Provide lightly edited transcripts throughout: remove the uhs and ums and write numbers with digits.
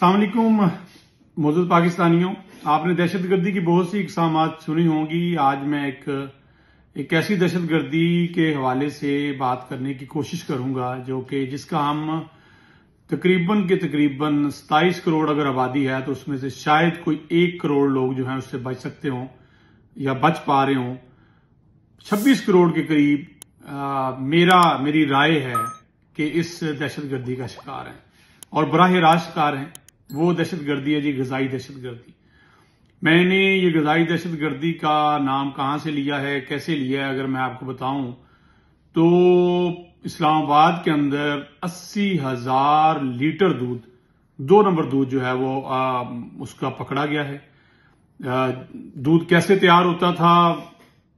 अस्सलाम वालेकुम मोअज़्ज़ज़ पाकिस्तानियों। आपने दहशत गर्दी की बहुत सी इक़सामात सुनी होंगी। आज मैं एक ऐसी दहशत गर्दी के हवाले से बात करने की कोशिश करूंगा जो कि जिसका हम तकरीबन 27 करोड़ अगर आबादी है तो उसमें से शायद कोई 1 करोड़ लोग जो हैं उससे बच सकते हों या बच पा रहे हों। 26 करोड़ के करीब मेरी राय है कि इस दहशत गर्दी का शिकार है और बराह रास्त शिकार हैं। वो दहशत गर्दी है जी ग़िज़ाई दहशत गर्दी। मैंने ये ग़िज़ाई दहशत गर्दी का नाम कहां से लिया है, कैसे लिया है, अगर मैं आपको बताऊं तो इस्लामाबाद के अंदर 80,000 लीटर दूध, 2 नंबर दूध जो है वो उसका पकड़ा गया है। दूध कैसे तैयार होता था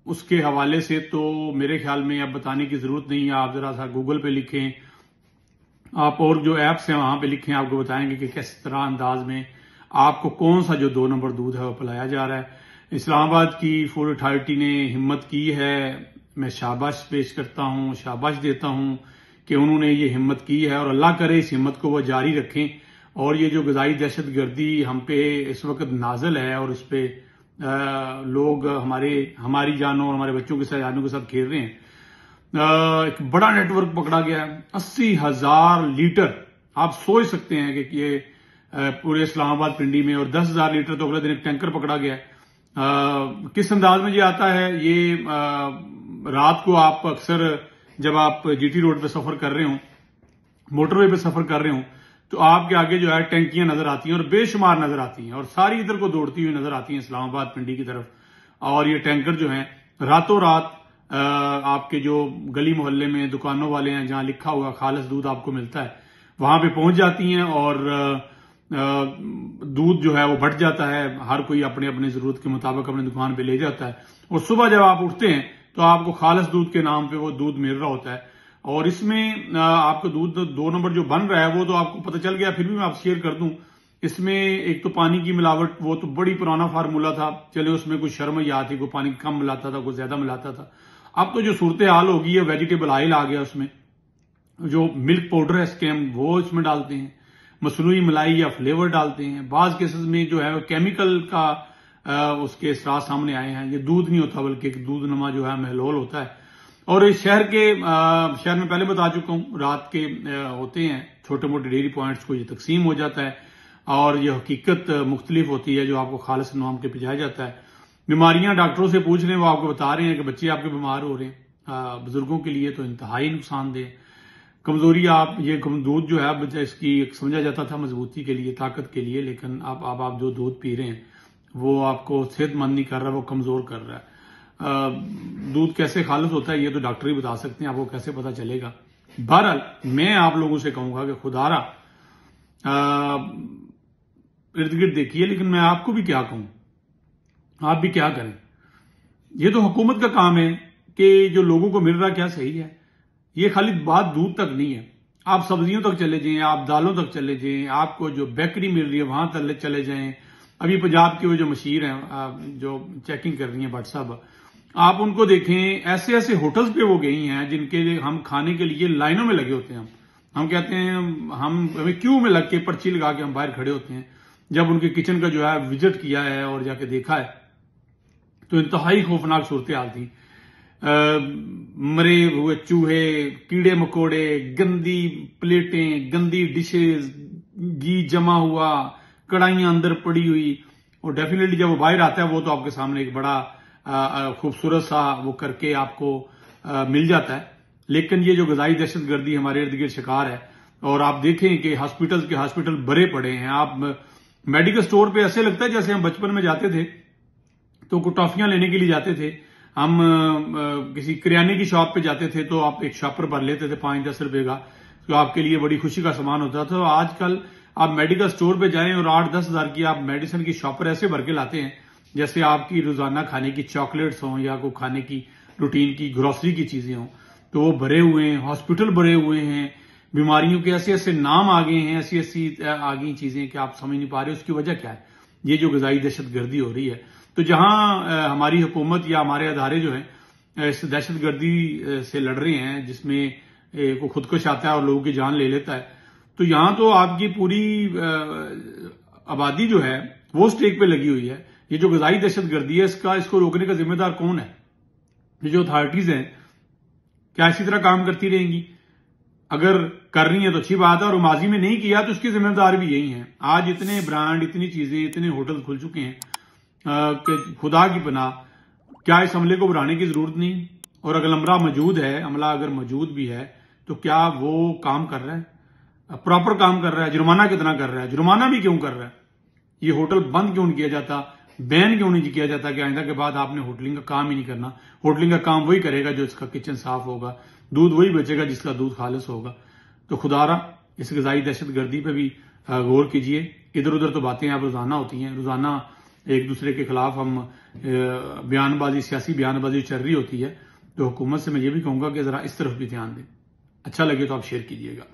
उसके हवाले से तो मेरे ख्याल में अब बताने की जरूरत नहीं है। आप जरा सा गूगल पे लिखें, आप और जो ऐप्स हैं वहां पे लिखें, आपको बताएंगे कि किस तरह अंदाज में आपको कौन सा जो 2 नंबर दूध है वो पिलाया जा रहा है। इस्लामाबाद की फूड अथॉरिटी ने हिम्मत की है, मैं शाबाश पेश करता हूं, शाबाश देता हूं कि उन्होंने ये हिम्मत की है और अल्लाह करे इस हिम्मत को वो जारी रखें। और ये जो ग़िज़ाई दहशत गर्दी हम पे इस वक्त नाजल है और उस पे लोग हमारी जानों और हमारे बच्चों के साथ जानों के साथ खेल रहे हैं। एक बड़ा नेटवर्क पकड़ा गया है, 80,000 लीटर। आप सोच सकते हैं कि ये पूरे इस्लामाबाद पिंडी में, और 10,000 लीटर तो अगले दिन एक टैंकर पकड़ा गया है। किस अंदाज में ये आता है, ये रात को आप अक्सर जब आप जीटी रोड पे सफर कर रहे हो, मोटरवे पे सफर कर रहे हो, तो आपके आगे जो है टैंकियां नजर आती हैं और बेशुमार नजर आती हैं और सारी इधर को दौड़ती हुई नजर आती हैं इस्लामाबाद पिंडी की तरफ। और ये टैंकर जो है रातों रात आपके जो गली मोहल्ले में दुकानों वाले हैं जहां लिखा हुआ खालिस दूध आपको मिलता है वहां पे पहुंच जाती हैं और दूध जो है वो बढ़ जाता है। हर कोई अपने अपने जरूरत के मुताबिक अपनी दुकान पे ले जाता है और सुबह जब आप उठते हैं तो आपको खालिस दूध के नाम पे वो दूध मिल रहा होता है। और इसमें आपको दूध 2 नंबर जो बन रहा है वो तो आपको पता चल गया, फिर भी मैं आपसे शेयर कर दूं। इसमें एक तो पानी की मिलावट, वो तो बड़ी पुराना फार्मूला था, चले उसमें कुछ शर्म या थी, कोई पानी कम मिलाता था, कोई ज्यादा मिलाता था। अब तो जो सूरत हाल होगी है, वेजिटेबल ऑयल आ गया, उसमें जो मिल्क पाउडर है स्कैम वो इसमें डालते हैं, मसनूई मलाई या फ्लेवर डालते हैं। बाज केसेस में जो है केमिकल का उसके असरार सामने आए हैं। ये दूध नहीं होता बल्कि एक दूध नमा जो है महलोल होता है। और इस शहर में पहले बता चुका हूं, रात के होते हैं छोटे मोटे डेयरी पॉइंट्स को ये तकसीम हो जाता है और ये हकीकत मुख्तलिफ होती है जो आपको खालिस नाम के पिजाया जाता है। बीमारियां डॉक्टरों से पूछ रहे हैं, वो आपको बता रहे हैं कि बच्चे आपके बीमार हो रहे हैं। बुजुर्गों के लिए तो इंतहाई नुकसानदेह। कमजोरी ये दूध जो है इसकी समझा जाता था मजबूती के लिए, ताकत के लिए, लेकिन अब आप जो दूध पी रहे हैं वो आपको सेहतमंद नहीं कर रहा, वो कमजोर कर रहा है। दूध कैसे खालिस होता है ये तो डॉक्टर ही बता सकते हैं, आपको कैसे पता चलेगा। बहरहाल मैं आप लोगों से कहूंगा कि खुदारा इर्द गिर्द देखिए, लेकिन मैं आपको भी क्या कहूं, आप भी क्या करें। ये तो हुकूमत का काम है कि जो लोगों को मिल रहा क्या सही है। ये खाली बात दूध तक नहीं है, आप सब्जियों तक चले जाएं, आप दालों तक चले जाएं, आपको जो बेकरी मिल रही है वहां तक चले जाएं। अभी पंजाब की वो जो मशीर हैं जो चेकिंग कर रही हैं भट्ट साहब, आप उनको देखें, ऐसे ऐसे होटल्स पे वो गई हैं जिनके लिए हम खाने के लिए लाइनों में लगे होते हैं। हम कहते हैं हमें क्यू में लग के पर्ची लगा के हम बाहर खड़े होते हैं। जब उनके किचन का जो है विजिट किया है और जाके देखा है तो इंतहाई खौफनाक सूरत हाल थी। मरे हुए चूहे, कीड़े मकोड़े, गंदी प्लेटें, गंदी डिशेज, घी जमा हुआ, कढ़ाइयां अंदर पड़ी हुई। और डेफिनेटली जब वो बाहर आता है वो तो आपके सामने एक बड़ा खूबसूरत सा वो करके आपको मिल जाता है। लेकिन ये जो ग़िज़ाई दहशत गर्दी हमारे इर्द गिर्द शिकार है, और आप देखें कि हॉस्पिटल भरे पड़े हैं। आप मेडिकल स्टोर पे ऐसे लगता है जैसे हम बचपन में जाते थे तो कुछ टॉफियां लेने के लिए जाते थे, हम किसी किराने की शॉप पे जाते थे तो आप एक शॉपर भर लेते थे 5-10 रुपए का, तो आपके लिए बड़ी खुशी का सामान होता था। आजकल आप मेडिकल स्टोर पे जाएं और 8-10 हजार की आप मेडिसिन की शॉपर ऐसे भर के लाते हैं जैसे आपकी रोजाना खाने की चॉकलेट्स हों या कोई खाने की रूटीन की ग्रोसरी की चीजें हों। तो वो भरे हुए हैं, हॉस्पिटल भरे हुए हैं, बीमारियों के ऐसे ऐसे नाम आ गए हैं, ऐसी ऐसी आ गई चीजें कि आप समझ नहीं पा रहे उसकी वजह क्या है। ये जो ग़िज़ाई दहशत गर्दी हो रही है, तो जहां हमारी हुकूमत या हमारे अदारे जो हैं इस दहशत गर्दी से लड़ रहे हैं जिसमें को खुदकुश आता है और लोगों की जान ले लेता है, تو یہاں تو آپ کی پوری آبادی جو ہے وہ اسٹیک پہ لگی ہوئی ہے. یہ جو غذائی دہشت گردی ہے اس کو روکنے کا ذمہ دار کون ہے؟ یہ جو اتھارٹیز ہیں کیا اسی طرح کام کرتی رہیں گی؟ اگر کر رہی ہیں تو اچھی بات ہے، اور ماضی میں نہیں کیا تو اس کی ذمہ دار بھی یہی ہیں. آج اتنے برانڈ، اتنی چیزیں، اتنے ہوٹل کھل چکے ہیں کہ خدا کی پناہ کیا اس عملے کو بڑھانے کی ضرورت نہیں؟ اور اگر عملہ اگر موجود بھی ہے تو کیا وہ کام کر رہا ہے؟ پراپر کام کر رہا ہے؟ جرمانہ کتنا کر رہا ہے؟ جرمانہ بھی کیوں کر رہا ہے؟ یہ ہوٹل بند کیوں نہیں کیا جاتا؟ بین کیوں نہیں کیا جاتا کہ آئندہ کے بعد آپ نے ہوٹلنگ کا کام ہی نہیں کرنا؟ ہوٹلنگ کا کام وہی کرے گا جو اس کا کچن صاف ہوگا، دودھ وہی بیچے گا جس کا دودھ خالص ہوگا. تو خدا را اس غذائی دہشت گردی پہ بھی غور کیجئے. ادھر ادھر تو باتیں اب روزانہ ہوتی ہیں، روزانہ ایک دوسرے کے خلاف ہم بیان بازی، سیاسی بیان بازی چل رہی ہوتی ہے. تو حکومت سے میں یہ بھی کہوں گا کہ ذرا اس طرف بھی دھیان دیں. اچھا لگے تو آپ شیئر کیجئے گا.